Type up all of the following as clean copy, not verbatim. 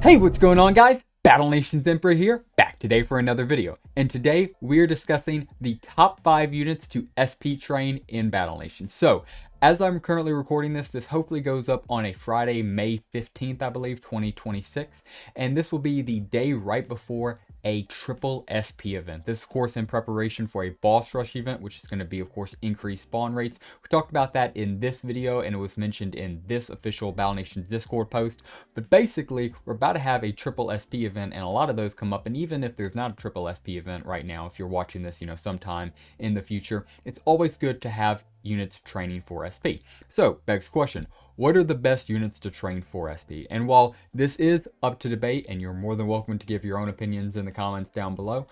Hey, what's going on, guys? Battle Nation's Emperor here, back today for another video. And today we're discussing the top 5 units to SP train in Battle Nation. So, as I'm currently recording this hopefully goes up on a Friday, May 15th, I believe, 2026. And this will be the day right before a triple SP event. This, of course, in preparation for a boss rush event, which is going to be, of course, increased spawn rates. We talked about that in this video, and it was mentioned in this official Battle Nation's Discord post. But basically, we're about to have a triple SP event, and a lot of those come up. And even if there's not a triple SP event right now, if you're watching this, sometime in the future, it's always good to have units training for SP. So, begs the question, what are the best units to train for SP? And while this is up to debate, and you're more than welcome to give your own opinions in the comments down below,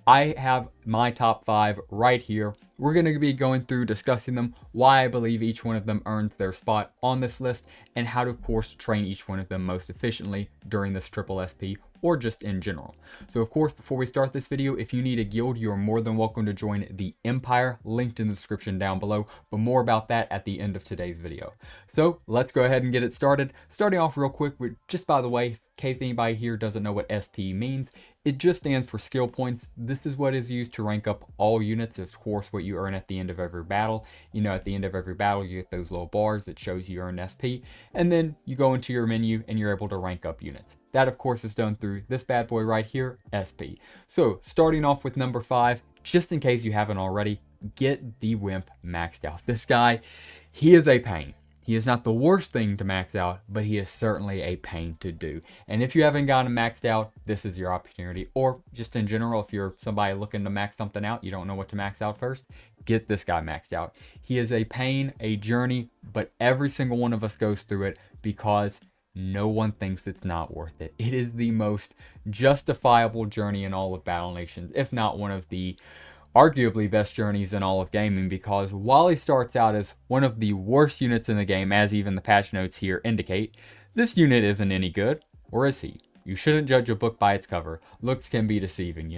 I have my top 5 right here. We're going to be going through discussing them, why I believe each one of them earns their spot on this list, and how to, of course, train each one of them most efficiently during this triple SP or just in general. So, of course, before we start this video, if you need a guild, you're more than welcome to join the Empire, linked in the description down below, but more about that at the end of today's video. So, let's go ahead and get it started. Starting off real quick with, just by the way, in case anybody here doesn't know what SP means, it just stands for skill points. This is what is used to rank up all units. It's, of course, what you earn at the end of every battle. At the end of every battle, you get those little bars that shows you earn SP. And then you go into your menu and you're able to rank up units. That, of course, is done through this bad boy right here, SP. So, starting off with number 5, just in case you haven't already, get the Wimp maxed out. This guy, he is a pain. He is not the worst thing to max out, but he is certainly a pain to do. And if you haven't gotten him maxed out, this is your opportunity. Or just in general, if you're somebody looking to max something out, you don't know what to max out first, get this guy maxed out. He is a pain, a journey, but every single one of us goes through it because no one thinks it's not worth it. It is the most justifiable journey in all of Battle Nations, if not one of the arguably best journeys in all of gaming, because while he starts out as one of the worst units in the game, as even the patch notes here indicate, this unit isn't any good, or is he? You shouldn't judge a book by its cover. Looks can be deceiving,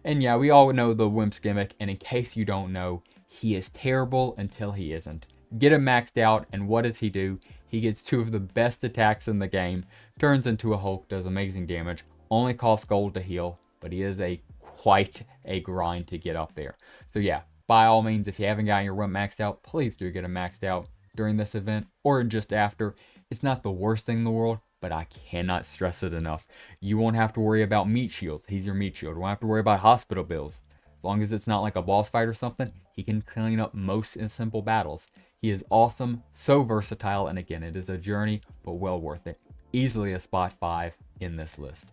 And yeah, we all know the Wimp's gimmick, and in case you don't know, he is terrible until he isn't. Get him maxed out, and what does he do? He gets 2 of the best attacks in the game, turns into a Hulk, does amazing damage, only costs gold to heal, but he is quite a grind to get up there. So yeah, by all means, if you haven't gotten your Wimp maxed out, please do get him maxed out during this event or just after. It's not the worst thing in the world, but I cannot stress it enough. You won't have to worry about meat shields. He's your meat shield. You won't have to worry about hospital bills. As long as it's not like a boss fight or something, he can clean up most in simple battles. He is awesome, so versatile, and again, it is a journey, but well worth it. Easily a spot 5 in this list.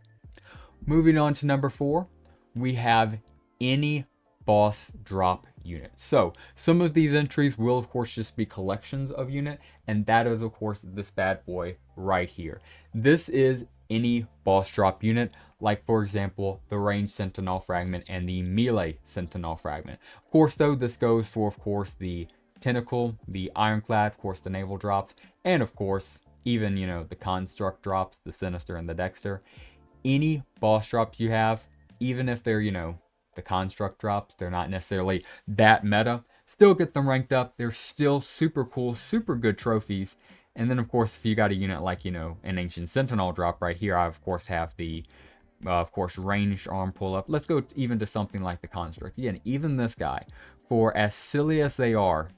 Moving on to number 4, we have any boss drop unit. So, some of these entries will, of course, just be collections of unit, and that is, of course, this bad boy right here. This is any boss drop unit, like, for example, the ranged Sentinel Fragment and the melee Sentinel Fragment. Of course, though, this goes for, of course, the Tentacle, the Ironclad, of course, the Naval drops, and, of course, even, the Construct drops, the Sinister and the Dexter. Any boss drops you have, even if they're, the Construct drops, they're not necessarily that meta, still get them ranked up. They're still super cool, super good trophies. And then, of course, if you got a unit like, an Ancient Sentinel drop right here, I, of course, have the, ranged arm pull-up. Let's go even to something like the Construct. Again, even this guy, for as silly as they are,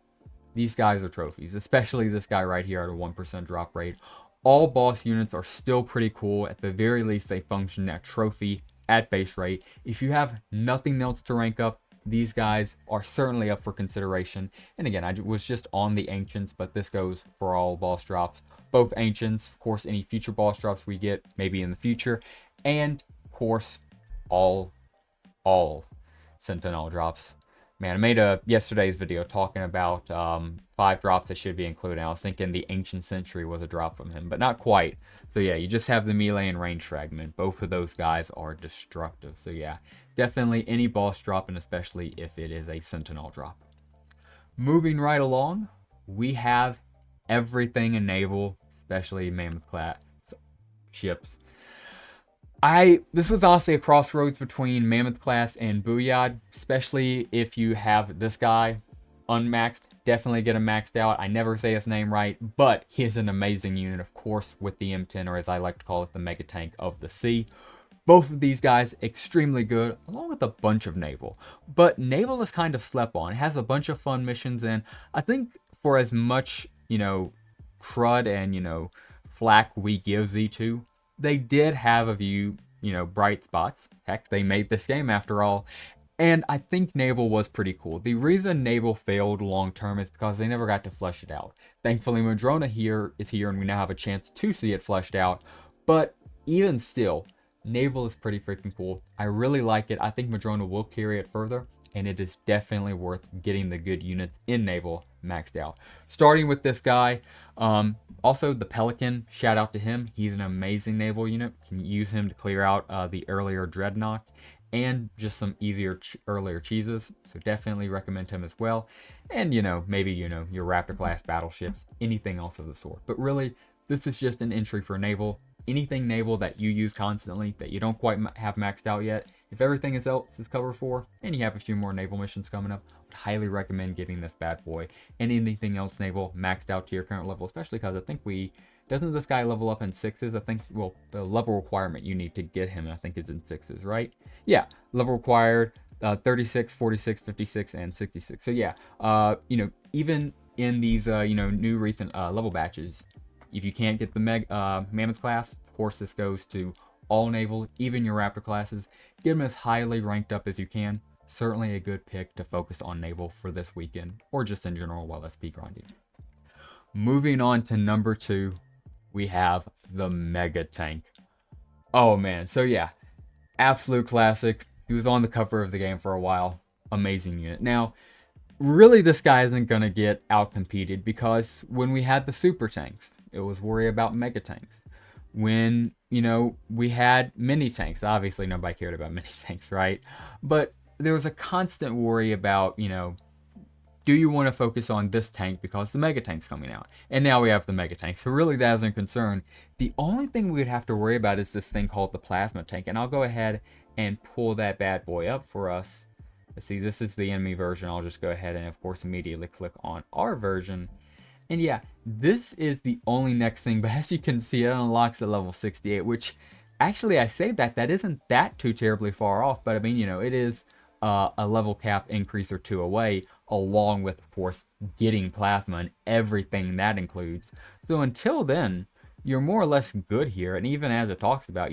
these guys are trophies, especially this guy right here at a 1% drop rate. All boss units are still pretty cool. At the very least, they function at trophy at base rate. If you have nothing else to rank up, these guys are certainly up for consideration. And again, I was just on the Ancients, but this goes for all boss drops. Both Ancients, of course, any future boss drops we get, maybe in the future, and, of course, all Sentinel drops. Man, I made yesterday's video talking about 5 drops that should be included. I was thinking the Ancient Century was a drop from him, but not quite. So yeah, you just have the melee and range fragment. Both of those guys are destructive. So yeah, definitely any boss drop, and especially if it is a Sentinel drop. Moving right along, we have everything in Naval, especially Mammoth class ships. This was honestly a crossroads between Mammoth class and Booyah, especially if you have this guy unmaxed. definitely get him maxed out. I never say his name right, but he is an amazing unit, of course, with the M10, or as I like to call it, the Mega Tank of the Sea. Both of these guys extremely good, along with a bunch of Naval. But Naval is kind of slept on. It has a bunch of fun missions, and I think for as much, crud and, flack we give Z2, they did have a few, bright spots. Heck, they made this game after all. And I think Naval was pretty cool. The reason Naval failed long term is because they never got to flesh it out. Thankfully, Madrona is here, and we now have a chance to see it fleshed out. But even still, Naval is pretty freaking cool. I really like it. I think Madrona will carry it further, and it is definitely worth getting the good units in Naval maxed out. Starting with this guy, also the Pelican, shout out to him. He's an amazing Naval unit. You can use him to clear out the earlier Dreadnought and just some easier earlier cheeses, so definitely recommend him as well. And maybe your Raptor class battleships, anything else of the sort. But really, this is just an entry for Naval. Anything Naval that you use constantly that you don't quite have maxed out yet, if everything else is covered for and you have a few more Naval missions coming up, I would highly recommend getting this bad boy. And anything else Naval maxed out to your current level, especially because I think doesn't this guy level up in 6s? I think, well, the level requirement you need to get him, I think, is in 6s, right? Yeah, level required, 36, 46, 56, and 66. So yeah, even in these, new recent level batches, if you can't get the Mammoth class, of course this goes to all Naval, even your Raptor classes. Get them as highly ranked up as you can. Certainly a good pick to focus on Naval for this weekend, or just in general while SP grinding. Moving on to number 2, we have the Mega Tank. Oh man, so yeah, absolute classic. He was on the cover of the game for a while. Amazing unit. Now, really this guy isn't going to get outcompeted because when we had the super tanks, it was worry about mega tanks. When, we had mini tanks, obviously nobody cared about mini tanks, right? But there was a constant worry about, do you want to focus on this tank because the mega tank's coming out? And now we have the mega tank, so really that isn't a concern. The only thing we would have to worry about is this thing called the plasma tank, and I'll go ahead and pull that bad boy up for us. Let's see, this is the enemy version. I'll just go ahead and, of course, immediately click on our version. And yeah, this is the only next thing, but as you can see, it unlocks at level 68, which actually I say that isn't that too terribly far off, but I mean, it is a level cap increase or 2 away, along with, of course, getting plasma and everything that includes. So until then, you're more or less good here. And even as it talks about,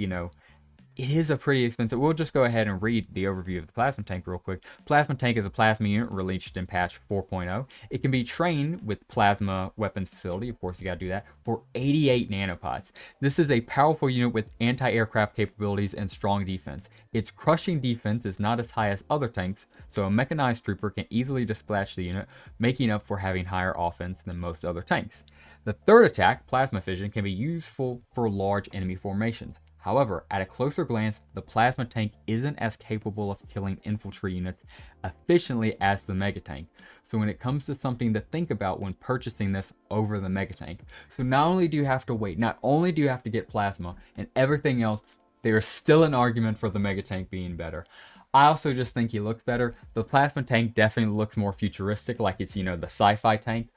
it is a pretty expensive. We'll just go ahead and read the overview of the plasma tank real quick. Plasma tank is a plasma unit released in patch 4.0. It can be trained with plasma weapons facility. Of course, you got to do that for 88 nanopods. This is a powerful unit with anti-aircraft capabilities and strong defense. Its crushing defense is not as high as other tanks, so a mechanized trooper can easily dispatch the unit, making up for having higher offense than most other tanks. The third attack, plasma fission, can be useful for large enemy formations. However, at a closer glance, the plasma tank isn't as capable of killing infantry units efficiently as the mega tank. So when it comes to something to think about when purchasing this over the mega tank. So not only do you have to wait, not only do you have to get plasma and everything else, there's still an argument for the mega tank being better. I also just think he looks better. The plasma tank definitely looks more futuristic, like it's, the sci-fi tank.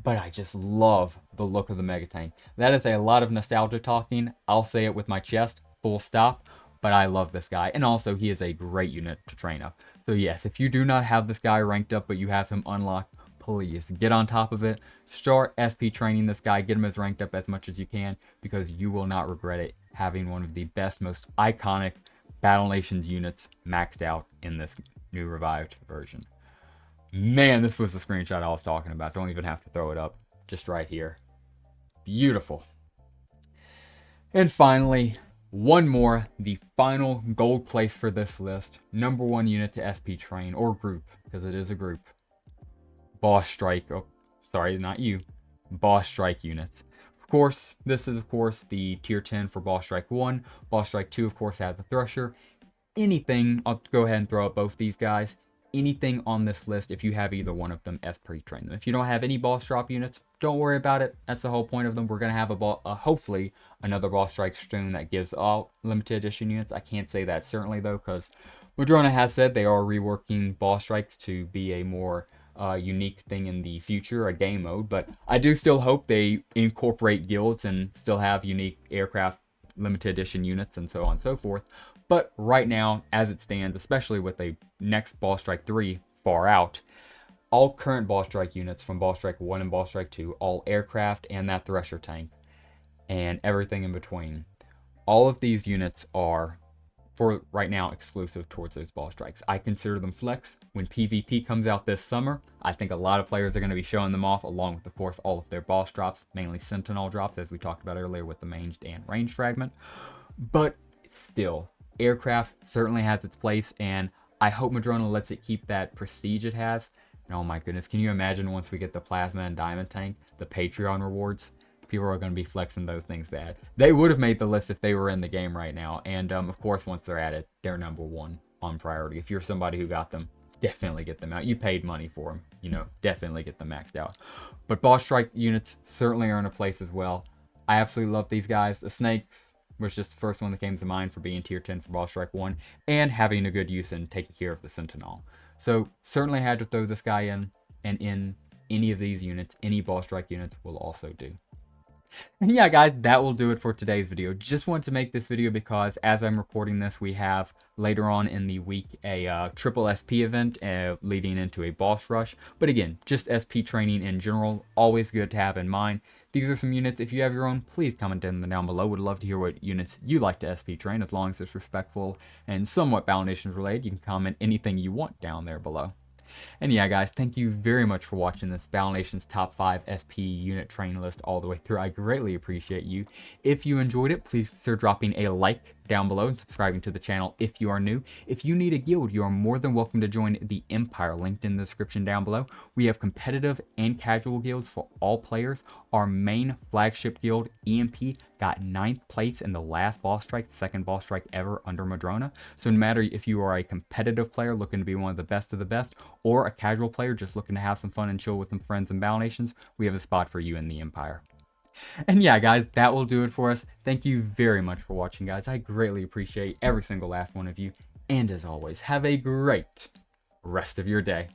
But I just love the look of the Mega Tank. That is a lot of nostalgia talking. I'll say it with my chest, full stop. But I love this guy. And also, he is a great unit to train up. So yes, if you do not have this guy ranked up, but you have him unlocked, please get on top of it. Start SP training this guy. Get him as ranked up as much as you can. Because you will not regret it, having one of the best, most iconic Battle Nations units maxed out in this new revived version. Man, this was the screenshot I was talking about. Don't even have to throw it up. Just right here. Beautiful. And finally, one more. The final gold place for this list. Number 1 unit to SP train, or group, because it is a group. Boss Strike. Oh, sorry, not you. Boss Strike units. Of course, this is, of course, the tier 10 for Boss Strike 1. Boss Strike 2, of course, had the Thresher. Anything, I'll go ahead and throw up both these guys. Anything on this list, if you have either one of them, SP train them. If you don't have any boss drop units, don't worry about it. That's the whole point of them. We're going to have hopefully another boss strike soon that gives all limited edition units. I can't say that certainly though, because Madrona has said they are reworking boss strikes to be a more unique thing in the future, a game mode, but I do still hope they incorporate guilds and still have unique aircraft limited edition units and so on and so forth. But right now, as it stands, especially with the next Ball Strike 3 far out, all current Ball Strike units from Ball Strike 1 and Ball Strike 2, all aircraft and that Thresher tank, and everything in between, all of these units are, for right now, exclusive towards those Ball Strikes. I consider them flex. When PvP comes out this summer, I think a lot of players are going to be showing them off, along with, of course, all of their boss drops, mainly Sentinel drops, as we talked about earlier with the manged and ranged fragment. But still, aircraft certainly has its place, and I hope Madrona lets it keep that prestige it has. And oh my goodness, can you imagine once we get the Plasma and Diamond tank, the Patreon rewards? People are going to be flexing those things bad. They would have made the list if they were in the game right now. And of course, once they're at it, they're number one on priority. If you're somebody who got them, definitely get them out. You paid money for them, you know, definitely get them maxed out. But Boss Strike units certainly are in a place as well. I absolutely love these guys. The Snakes was just the first one that came to mind for being tier 10 for Boss Strike 1 and having a good use in taking care of the Sentinel. So certainly had to throw this guy in, and in any of these units, any Boss Strike units will also do. And yeah, guys, that will do it for today's video. Just wanted to make this video because as I'm recording this, we have later on in the week a triple SP event leading into a boss rush. But again, just SP training in general, always good to have in mind. These are some units. If you have your own, please comment down below. Would love to hear what units you like to SP train, as long as it's respectful and somewhat Battle Nations related. You can comment anything you want down there below. And yeah, guys, thank you very much for watching this Battle Nations Top 5 SP unit train list all the way through. I greatly appreciate you. If you enjoyed it, please consider dropping a like down below and subscribing to the channel if you are new. If you need a guild, you are more than welcome to join the Empire, linked in the description down below. We have competitive and casual guilds for all players. Our main flagship guild, EMP, got 9th place in the last boss strike, the second boss strike ever under Madrona. So no matter if you are a competitive player looking to be one of the best, or a casual player just looking to have some fun and chill with some friends and Battle Nations, we have a spot for you in the Empire. And yeah, guys, that will do it for us. Thank you very much for watching, guys. I greatly appreciate every single last one of you. And as always, have a great rest of your day.